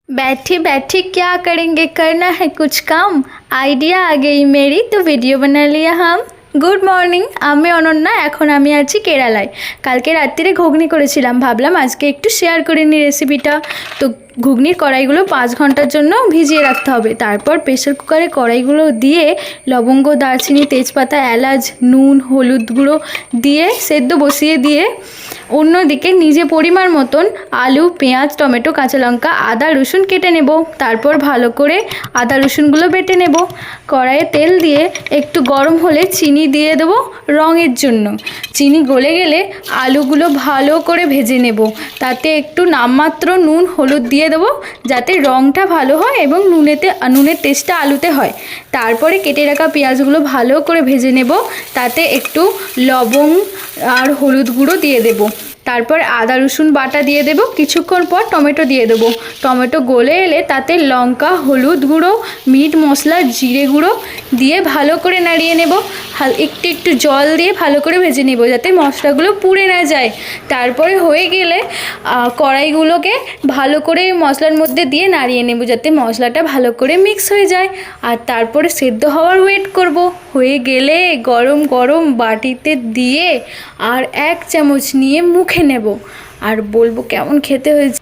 बैठे बैठे क्या करेंगे, करना है कुछ काम। आइडिया आ गई मेरी, तो वीडियो बना लिया हम। গুড মর্নিং, আমি অনন্যা। এখন আমি আছি কেরালায়। কালকে রাত্রিরে ঘুগনি করেছিলাম, ভাবলাম আজকে একটু শেয়ার করে নিই রেসিপিটা। তো ঘুগনির কড়াইগুলো 5 ঘন্টার জন্য ভিজিয়ে রাখতে হবে। তারপর প্রেসার কুকারে কড়াইগুলো দিয়ে লবঙ্গ, দারচিনি, তেজপাতা, এলাচ, নুন, হলুদ গুঁড়ো দিয়ে সেদ্ধ বসিয়ে দিয়ে অন্যদিকে নিজে পরিমাণ মতন আলু, পেঁয়াজ, টমেটো, কাঁচা লঙ্কা, আদা, রসুন কেটে নেব। তারপর ভালো করে আদা রসুনগুলো বেটে নেব। কড়াইয়ে তেল দিয়ে একটু গরম হলে চিনি দিয়ে দেবো রঙের জন্য। চিনি গলে গেলে আলুগুলো ভালো করে ভেজে নেব। তাতে একটু নামমাত্র নুন, হলুদ দিয়ে দেবো যাতে রঙটা ভালো হয় এবং নুনের টেস্টটা আলুতে হয়। তারপরে কেটে রাখা পেঁয়াজগুলো ভালো করে ভেজে নেব। তাতে একটু লবঙ্গ আর হলুদ গুঁড়ো দিয়ে দেবো। তারপর আদা রসুন বাটা দিয়ে দেবো। কিছুক্ষণ পর টমেটো দিয়ে দেবো। টমেটো গলে এলে তাতে লঙ্কা, হলুদ গুঁড়ো, মিট মশলা, জিরে গুঁড়ো দিয়ে ভালো করে নাড়িয়ে নেব। একটু একটু জল দিয়ে ভালো করে ভেজে নেব যাতে মশলাগুলো পুড়ে না যায়। তারপরে হয়ে গেলে কড়াইগুলোকে ভালো করে মশলার মধ্যে দিয়ে নাড়িয়ে নেব যাতে মশলাটা ভালো করে মিক্স হয়ে যায়। আর তারপরে সেদ্ধ হওয়ার ওয়েট করব। হয়ে গেলে গরম গরম বাটিতে দিয়ে আর 1 চামচ নিয়ে মুখে নেব আর বলবো কেমন খেতে হয়েছে।